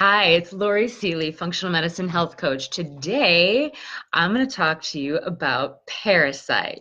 Hi, it's Lori Seeley, functional medicine health coach. Today, I'm going to talk to you about parasites.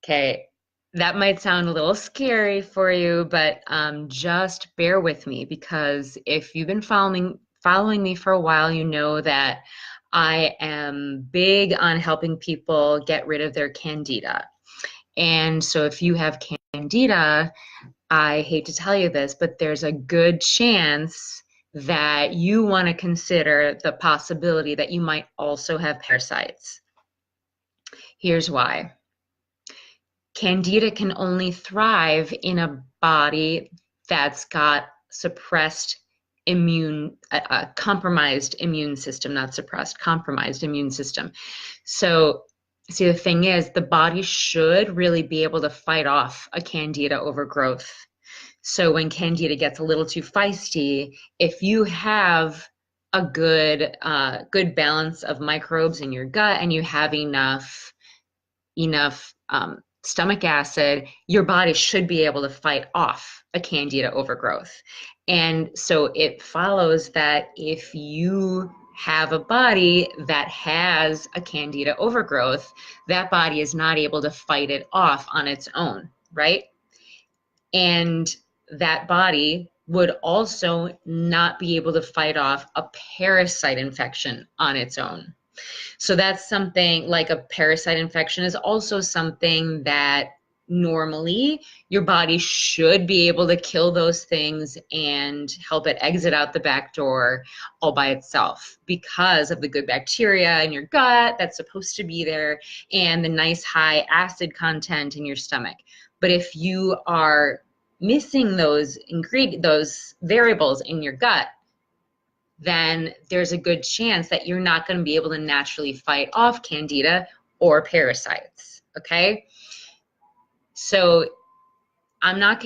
Okay, that might sound a little scary for you, but just bear with me because if you've been following me for a while, you know that I am big on helping people get rid of their candida. And so if you have candida, I hate to tell you this, but there's a good chance that you want to consider the possibility that you might also have parasites. Here's why. Candida can only thrive in a body that's got suppressed compromised immune system, not suppressed, compromised immune system. So, see, the thing is, the body should really be able to fight off a Candida overgrowth. So when Candida gets a little too feisty, if you have a good balance of microbes in your gut and you have enough stomach acid, your body should be able to fight off a Candida overgrowth. And so it follows that if you have a body that has a Candida overgrowth, that body is not able to fight it off on its own, right? And that body would also not be able to fight off a parasite infection on its own. So that's something like a parasite infection is also something that normally your body should be able to kill those things and help it exit out the back door all by itself because of the good bacteria in your gut that's supposed to be there and the nice high acid content in your stomach. But if you are missing those variables in your gut, then there's a good chance that you're not going to be able to naturally fight off Candida or parasites, okay? So I'm not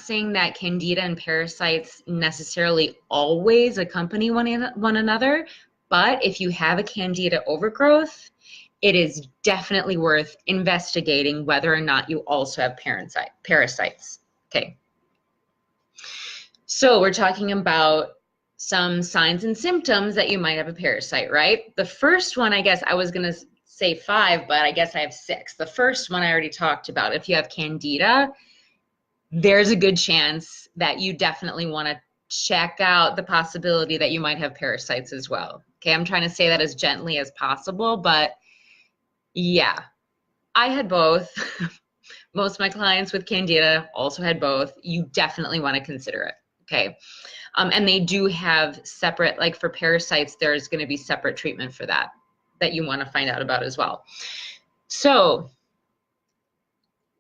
saying that Candida and parasites necessarily always accompany one another, but if you have a Candida overgrowth, it is definitely worth investigating whether or not you also have parasites. Okay. So we're talking about some signs and symptoms that you might have a parasite, right? The first one, I guess I was going to say 5, but I guess I have 6. The first one I already talked about. If you have Candida, there's a good chance that you definitely want to check out the possibility that you might have parasites as well. Okay, I'm trying to say that as gently as possible, but yeah, I had both. Most of my clients with Candida also had both. You definitely want to consider it, okay? And they do have separate, like for parasites, there's going to be separate treatment for that you want to find out about as well. So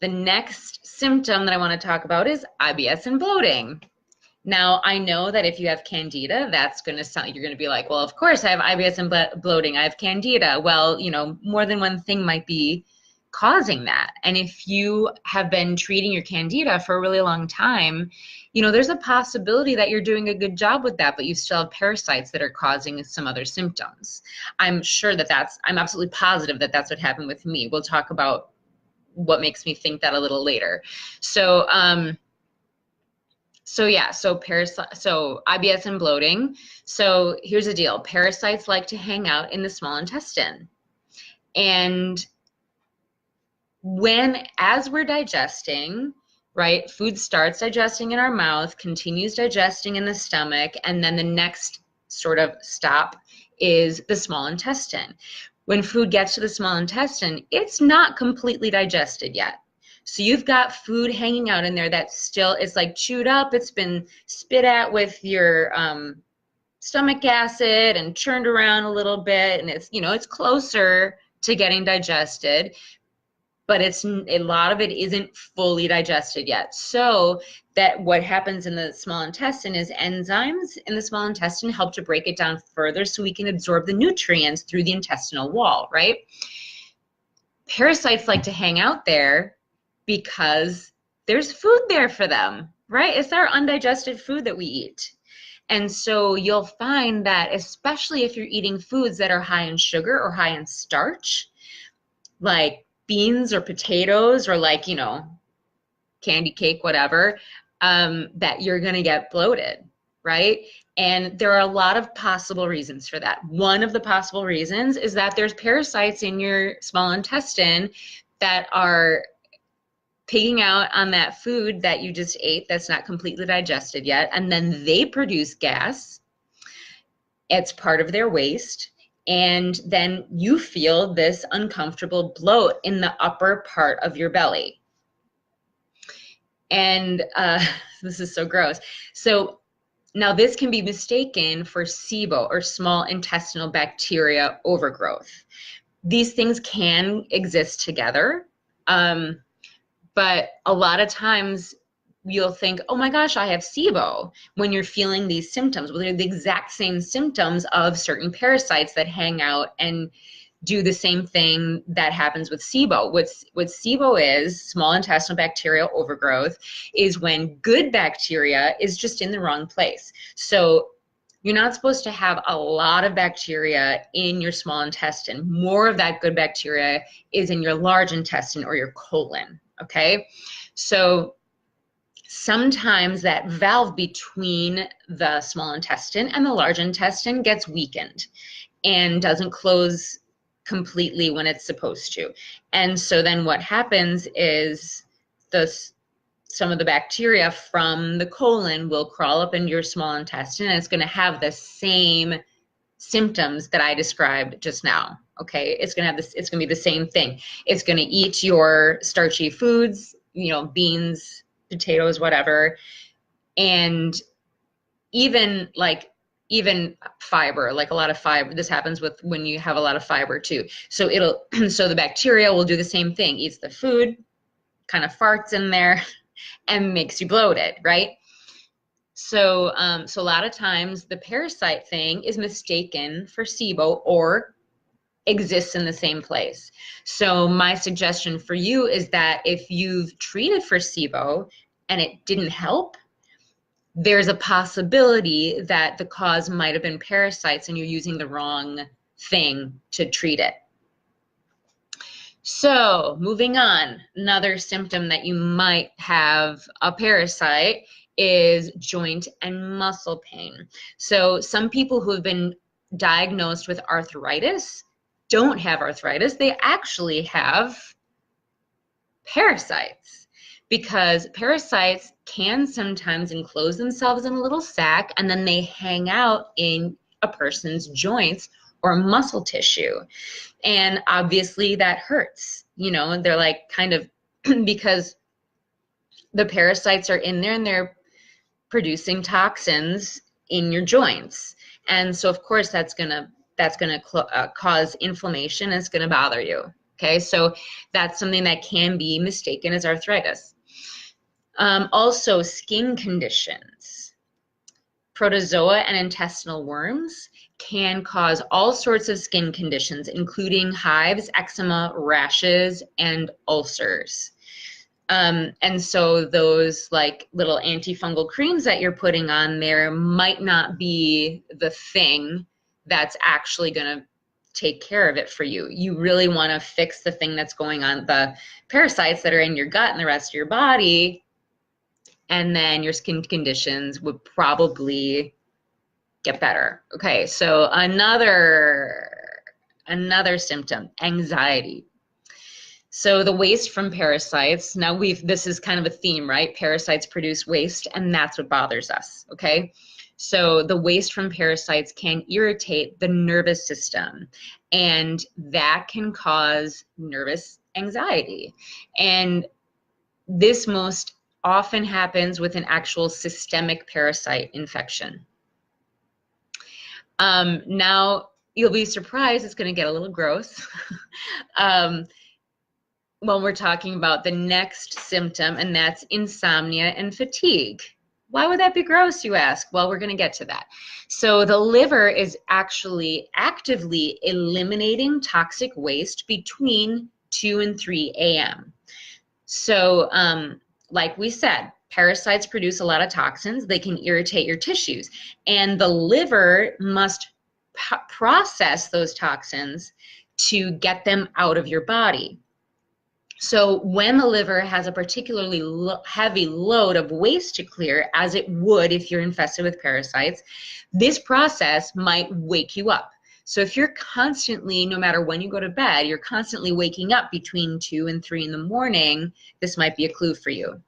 the next symptom that I want to talk about is IBS and bloating. Now, I know that if you have Candida, that's going to sound, you're going to be like, well, of course I have IBS and bloating. I have Candida. Well, you know, more than one thing might be causing that. And if you have been treating your Candida for a really long time, you know, there's a possibility that you're doing a good job with that, but you still have parasites that are causing some other symptoms. I'm absolutely positive that that's what happened with me. We'll talk about what makes me think that a little later. So IBS and bloating. So here's the deal. Parasites like to hang out in the small intestine. And as we're digesting, right, food starts digesting in our mouth, continues digesting in the stomach, and then the next sort of stop is the small intestine. When food gets to the small intestine, it's not completely digested yet. So you've got food hanging out in there that's still, it's like chewed up, it's been spit at with your stomach acid and churned around a little bit, and it's, you know, it's closer to getting digested, but a lot of it isn't fully digested yet. So that what happens in the small intestine is enzymes in the small intestine help to break it down further so we can absorb the nutrients through the intestinal wall, right? Parasites like to hang out there because there's food there for them, right? It's our undigested food that we eat. And so you'll find that especially if you're eating foods that are high in sugar or high in starch, like beans or potatoes or like, you know, candy cake, whatever, that you're going to get bloated. right? And there are a lot of possible reasons for that. One of the possible reasons is that there's parasites in your small intestine that are pigging out on that food that you just ate that's not completely digested yet, and then they produce gas. It's part of their waste. And then you feel this uncomfortable bloat in the upper part of your belly. And this is so gross. So now this can be mistaken for SIBO, or small intestinal bacteria overgrowth. These things can exist together, but a lot of times you'll think, oh my gosh, I have SIBO, when you're feeling these symptoms. Well, they're the exact same symptoms of certain parasites that hang out and do the same thing that happens with SIBO. What SIBO is, small intestinal bacterial overgrowth, is when good bacteria is just in the wrong place. So you're not supposed to have a lot of bacteria in your small intestine. More of that good bacteria is in your large intestine or your colon, okay? So sometimes that valve between the small intestine and the large intestine gets weakened and doesn't close completely when it's supposed to. And so then what happens is some of the bacteria from the colon will crawl up into your small intestine, and it's going to have the same symptoms that I described just now. Okay, it's going to be the same thing. It's going to eat your starchy foods, beans, potatoes, whatever, and even fiber, like a lot of fiber. This happens when you have a lot of fiber too. So so the bacteria will do the same thing, eats the food, kind of farts in there, and makes you bloated, right? So a lot of times the parasite thing is mistaken for SIBO or exists in the same place. So my suggestion for you is that if you've treated for SIBO and it didn't help, there's a possibility that the cause might have been parasites and you're using the wrong thing to treat it. So moving on, another symptom that you might have a parasite is joint and muscle pain. So some people who have been diagnosed with arthritis don't have arthritis. They actually have parasites, because parasites can sometimes enclose themselves in a little sac and then they hang out in a person's joints or muscle tissue. And obviously that hurts, and they're like kind of because the parasites are in there and they're producing toxins in your joints. And so of course that's gonna cause inflammation. It's gonna bother you. Okay, so that's something that can be mistaken as arthritis. Also, skin conditions. Protozoa and intestinal worms can cause all sorts of skin conditions, including hives, eczema, rashes, and ulcers. And so those like little antifungal creams that you're putting on there might not be the thing that's actually going to take care of it for you. You really want to fix the thing that's going on, the parasites that are in your gut and the rest of your body, and then your skin conditions would probably get better. Okay, so another symptom, anxiety. So the waste from parasites, now this is kind of a theme, right? Parasites produce waste, and that's what bothers us, okay? So the waste from parasites can irritate the nervous system, and that can cause nervous anxiety. And this most often happens with an actual systemic parasite infection. Now, you'll be surprised, it's going to get a little gross. When we're talking about the next symptom, and that's insomnia and fatigue. Why would that be gross, you ask? Well, we're going to get to that. So the liver is actually actively eliminating toxic waste between 2 and 3 a.m. So like we said, parasites produce a lot of toxins. They can irritate your tissues, and the liver must process those toxins to get them out of your body. So when the liver has a particularly heavy load of waste to clear, as it would if you're infested with parasites, this process might wake you up. So if you're constantly, no matter when you go to bed, you're constantly waking up between 2 and 3 in the morning, this might be a clue for you.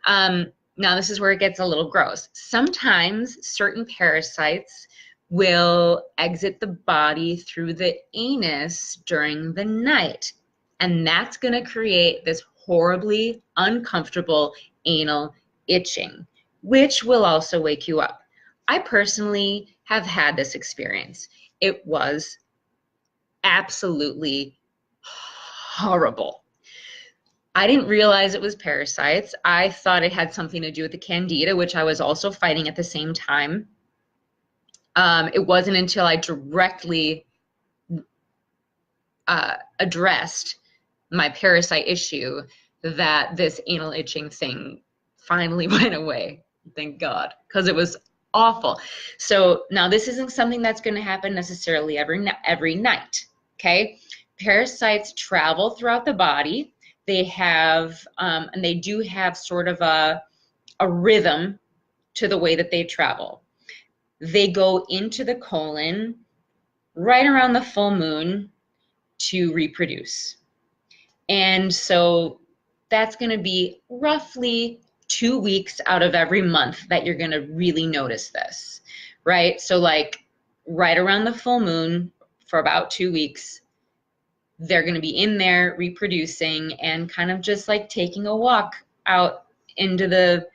Now this is where it gets a little gross. Sometimes certain parasites will exit the body through the anus during the night. And that's going to create this horribly uncomfortable anal itching, which will also wake you up. I personally have had this experience. It was absolutely horrible. I didn't realize it was parasites. I thought it had something to do with the Candida, which I was also fighting at the same time. It wasn't until I directly addressed my parasite issue that this anal itching thing finally went away. Thank God, because it was awful. So now this isn't something that's going to happen necessarily every night. Okay, parasites travel throughout the body. They have and they do have sort of a rhythm to the way that they travel. They go into the colon right around the full moon to reproduce. And so that's going to be roughly 2 weeks out of every month that you're going to really notice this, right? So like right around the full moon for about 2 weeks, they're going to be in there reproducing and kind of just like taking a walk out into the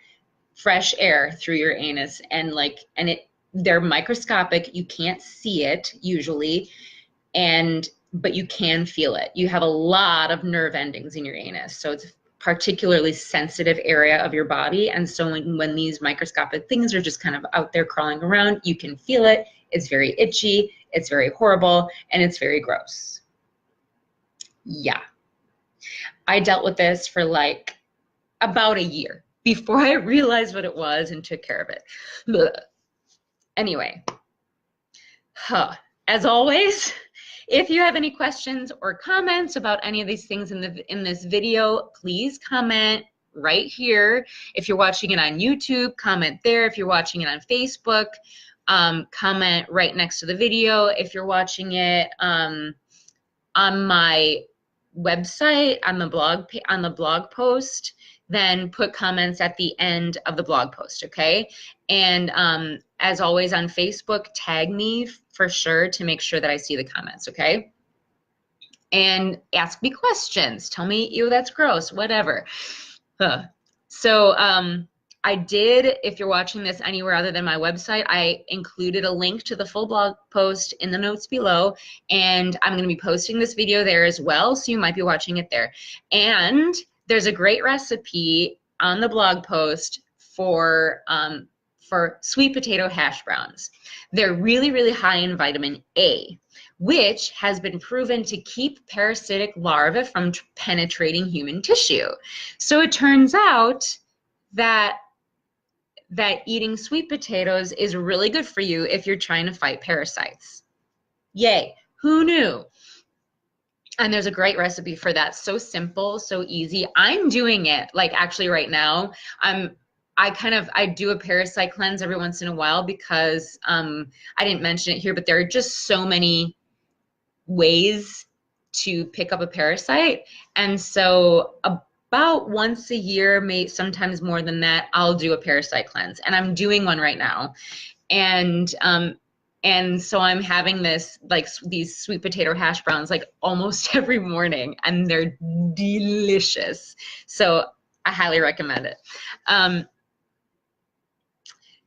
fresh air through your anus. And they're microscopic. You can't see it usually. But you can feel it. You have a lot of nerve endings in your anus. So it's a particularly sensitive area of your body. And so when these microscopic things are just kind of out there crawling around, you can feel it. It's very itchy. It's very horrible. And it's very gross. Yeah. I dealt with this for like about a year before I realized what it was and took care of it. Blah. Anyway, as always, if you have any questions or comments about any of these things in this video, please comment right here. If you're watching it on YouTube, comment there. If you're watching it on Facebook, comment right next to the video. If you're watching it on my website, on the blog post, then put comments at the end of the blog post, okay? And as always on Facebook, tag me for sure to make sure that I see the comments, okay? And ask me questions. Tell me, ew, that's gross, whatever. So I did, if you're watching this anywhere other than my website, I included a link to the full blog post in the notes below, and I'm going to be posting this video there as well, so you might be watching it there. And there's a great recipe on the blog post for sweet potato hash browns. They're really, really high in vitamin A, which has been proven to keep parasitic larvae from penetrating human tissue. So it turns out that eating sweet potatoes is really good for you if you're trying to fight parasites. Yay, who knew? And there's a great recipe for that. So simple, so easy. I'm doing it like actually right now. I do a parasite cleanse every once in a while because I didn't mention it here, but there are just so many ways to pick up a parasite. And so about once a year, sometimes more than that, I'll do a parasite cleanse. And I'm doing one right now. And so I'm having these sweet potato hash browns like almost every morning, and they're delicious. So I highly recommend it.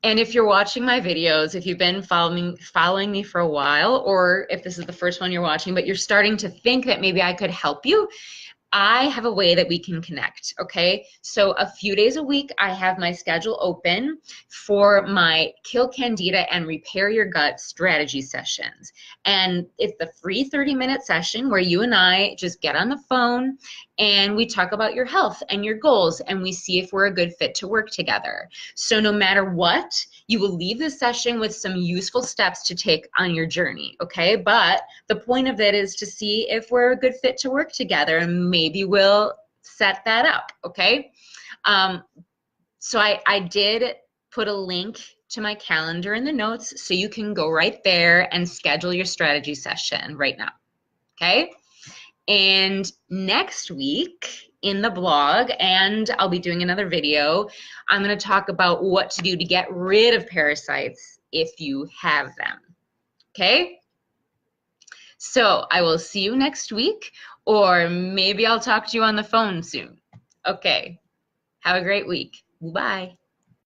And if you're watching my videos, if you've been following me for a while, or if this is the first one you're watching, but you're starting to think that maybe I could help you, I have a way that we can connect, okay? So a few days a week, I have my schedule open for my Kill Candida and Repair Your Gut strategy sessions. And it's the free 30-minute session where you and I just get on the phone and we talk about your health and your goals, and we see if we're a good fit to work together. So no matter what, You will leave this session with some useful steps to take on your journey, okay? But the point of it is to see if we're a good fit to work together, and maybe we'll set that up, okay? So I did put a link to my calendar in the notes, so you can go right there and schedule your strategy session right now, okay? And next week in the blog, and I'll be doing another video, I'm going to talk about what to do to get rid of parasites if you have them, okay? So I will see you next week, or maybe I'll talk to you on the phone soon. Okay, have a great week. Bye.